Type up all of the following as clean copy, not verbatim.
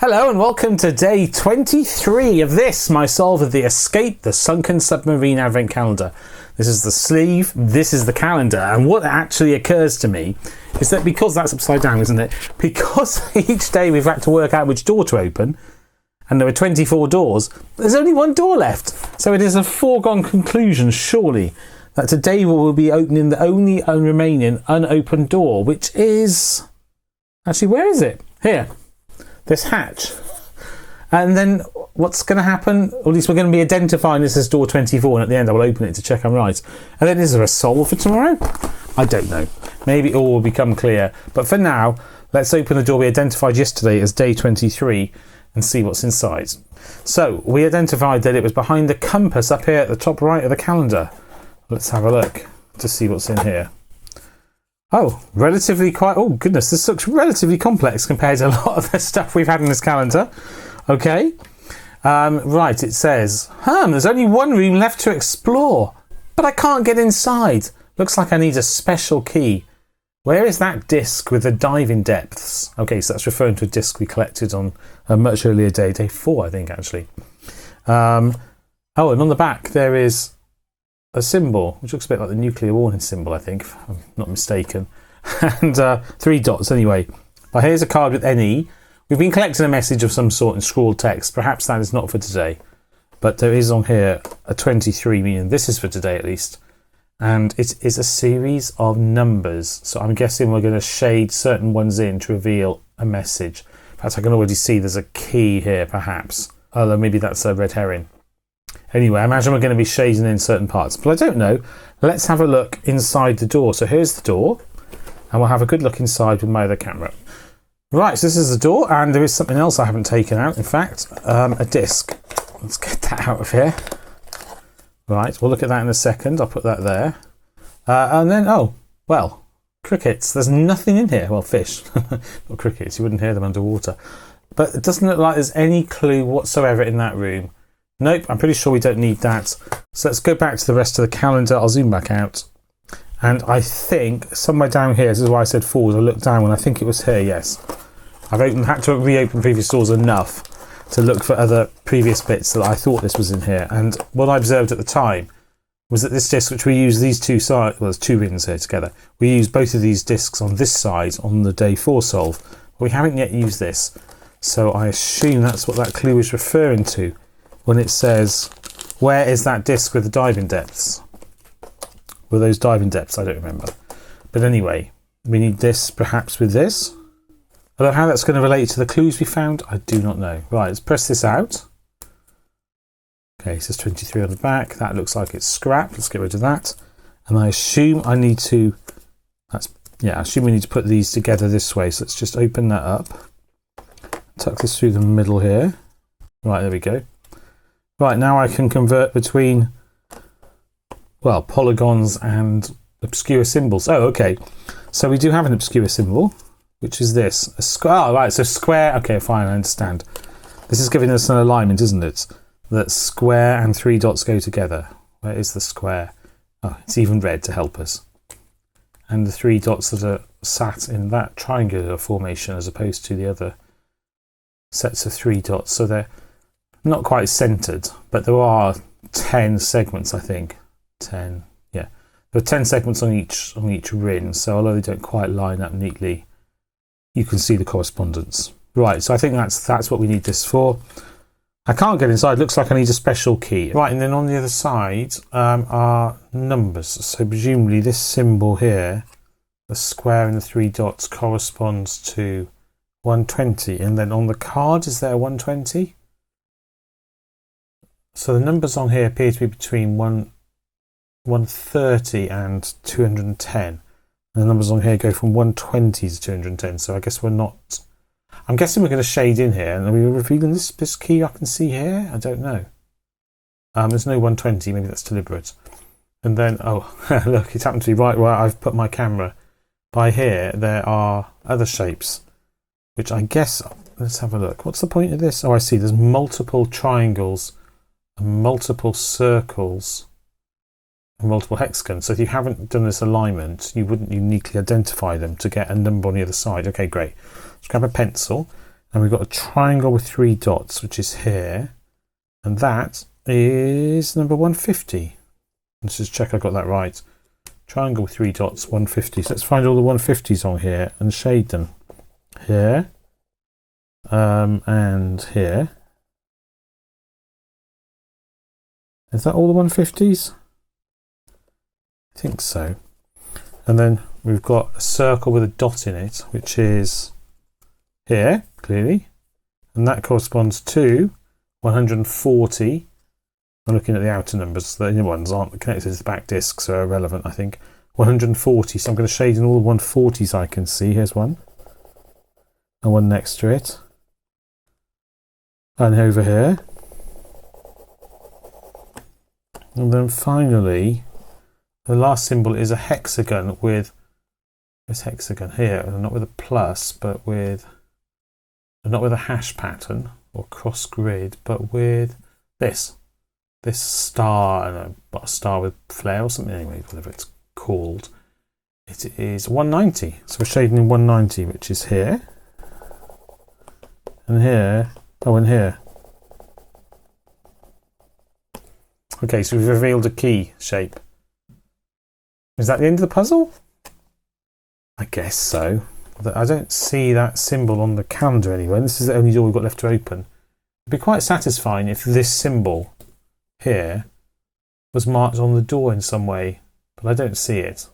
Hello and welcome to day 23 of this, my Solve of the Escape, the Sunken Submarine Advent Calendar. This is the sleeve, this is the calendar, and what actually occurs to me is that because that's upside down, isn't it? Because each day we've had to work out which door to open, and there are 24 doors, there's only one door left. So it is a foregone conclusion, surely, that today we will be opening the only remaining unopened door, which is... Actually, where is it? Here. This hatch. And then what's going to happen? Or at least we're going to be identifying this as door 24, and at the end I will open it to check I'm right. And then is there a solve for tomorrow? I don't know. Maybe it all will become clear. But for now, let's open the door we identified yesterday as day 23 and see what's inside. So we identified that it was behind the compass up here at the top right of the calendar. Let's have a look to see what's in here. Oh, relatively quite... Oh, goodness, this looks relatively complex compared to a lot of the stuff we've had in this calendar. Okay. Right, it says, there's only one room left to explore, but I can't get inside. Looks like I need a special key. Where is that disc with the diving depths? Okay, so that's referring to a disc we collected on a much earlier day, day 4, I think, actually. Oh, and on the back there is... a symbol, which looks a bit like the nuclear warning symbol, I think, if I'm not mistaken. And 3 dots anyway. But here's a card with NE. We've been collecting a message of some sort in scrawled text. Perhaps that is not for today. But there is on here a 23, meaning this is for today at least. And it is a series of numbers. So I'm guessing we're going to shade certain ones in to reveal a message. In fact, I can already see there's a key here, perhaps. Although maybe that's a red herring. Anyway, I imagine we're going to be shading in certain parts, but I don't know. Let's have a look inside the door. So here's the door, and we'll have a good look inside with my other camera. Right, so this is the door, and there is something else I haven't taken out, in fact, a disc. Let's get that out of here. Right, we'll look at that in a second. I'll put that there. And then, oh, well, crickets. There's nothing in here. Well, fish. Not crickets. You wouldn't hear them underwater. But it doesn't look like there's any clue whatsoever in that room. Nope, I'm pretty sure we don't need that. So let's go back to the rest of the calendar. I'll zoom back out. And I think somewhere down here, this is why I said forward, I looked down when I think it was here, yes. I've had to reopen previous doors enough to look for other previous bits that I thought this was in here. And what I observed at the time was that this disc, which we use these two sides, well, there's 2 rings here together. We use both of these discs on this side on the day 4 solve. But we haven't yet used this. So I assume that's what that clue is referring to when it says, where is that disc with the diving depths? Were those diving depths? I don't remember. But anyway, we need this perhaps with this. Although how that's going to relate to the clues we found, I do not know. Right, let's press this out. Okay, it says 23 on the back. That looks like it's scrap. Let's get rid of that. And I assume I need to... I assume we need to put these together this way. So let's just open that up. Tuck this through the middle here. Right, there we go. Right, now I can convert between, well, polygons and obscure symbols. Oh, okay. So we do have an obscure symbol, which is this. A square. Oh, right, so square. Okay, fine, I understand. This is giving us an alignment, isn't it? That square and 3 dots go together. Where is the square? Oh, it's even red to help us. And the 3 dots that are sat in that triangular formation as opposed to the other sets of 3 dots. So they're not quite centered, but there are 10 segments, I think. 10, yeah. There are 10 segments on each ring, so although they don't quite line up neatly, you can see the correspondence. Right, so I think that's what we need this for. I can't get inside. Looks like I need a special key. Right, and then on the other side are numbers. So presumably this symbol here, the square and the 3 dots, corresponds to 120. And then on the card, is there a 120? So the numbers on here appear to be between 130 and 210. And the numbers on here go from 120 to 210. So I guess we're not... I'm guessing we're going to shade in here. And are we revealing this key I can see here? I don't know. There's no 120. Maybe that's deliberate. And then, oh, look, it happened to be right where I've put my camera. By here, there are other shapes, which I guess... Let's have a look. What's the point of this? Oh, I see. There's multiple triangles, multiple circles, and multiple hexagons. So if you haven't done this alignment, you wouldn't uniquely identify them to get a number on the other side. Okay, great. Let's grab a pencil And we've got a triangle with 3 dots, which is here. And that is number 150. Let's just check I got that right. Triangle with 3 dots, 150. So let's find all the 150s on here and shade them. Here. And here. Is that all the 150s? I think so. And then we've got a circle with a dot in it, which is here, clearly. And that corresponds to 140. I'm looking at the outer numbers. The inner ones aren't connected to the back disc, so irrelevant, I think. 140. So I'm going to shade in all the 140s I can see. Here's one. And one next to it. And over here. And then finally, the last symbol is a hexagon with this hexagon here, and not with a plus, but with not with a hash pattern or cross grid, but with this star, and a star with flare or something. Anyway, whatever it's called, it is 190. So we're shading in 190, which is here and here. Oh, and here. Okay, so we've revealed a key shape. Is that the end of the puzzle? I guess so. I don't see that symbol on the calendar anywhere. This is the only door we've got left to open. It'd be quite satisfying if this symbol here was marked on the door in some way, but I don't see it.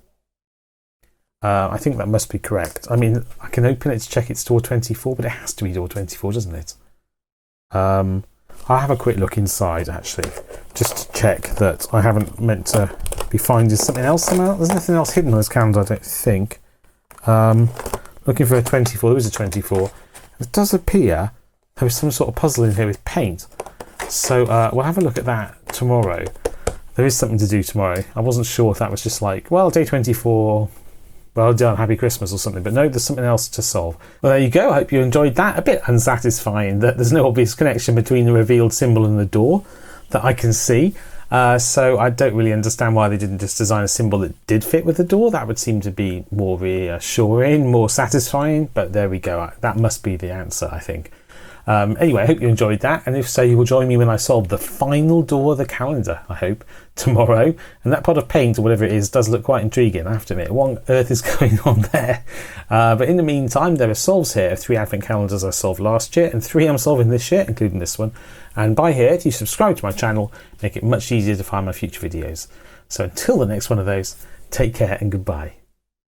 I think that must be correct. I mean, I can open it to check it's door 24, but it has to be door 24, doesn't it? I'll have a quick look inside, actually, just to check that I haven't meant to be finding something else somehow. There's nothing else hidden on this calendar, I don't think. Looking for a 24. There is a 24. It does appear there was some sort of puzzle in here with paint. So we'll have a look at that tomorrow. There is something to do tomorrow. I wasn't sure if that was just like, well, day 24, well done, happy Christmas or something. But no, there's something else to solve. Well, there you go. I hope you enjoyed that. A bit unsatisfying that there's no obvious connection between the revealed symbol and the door that I can see. So I don't really understand why they didn't just design a symbol that did fit with the door. That would seem to be more reassuring, more satisfying. But there we go. That must be the answer, I think. Anyway, I hope you enjoyed that, and if so, you will join me when I solve the final door of the calendar, I hope, tomorrow. And that pot of paint, or whatever it is, does look quite intriguing, I have to admit. What on earth is going on there? But in the meantime, there are solves here of 3 advent calendars I solved last year, and 3 I'm solving this year, including this one. And by here, if you subscribe to my channel, make it much easier to find my future videos. So until the next one of those, take care and goodbye.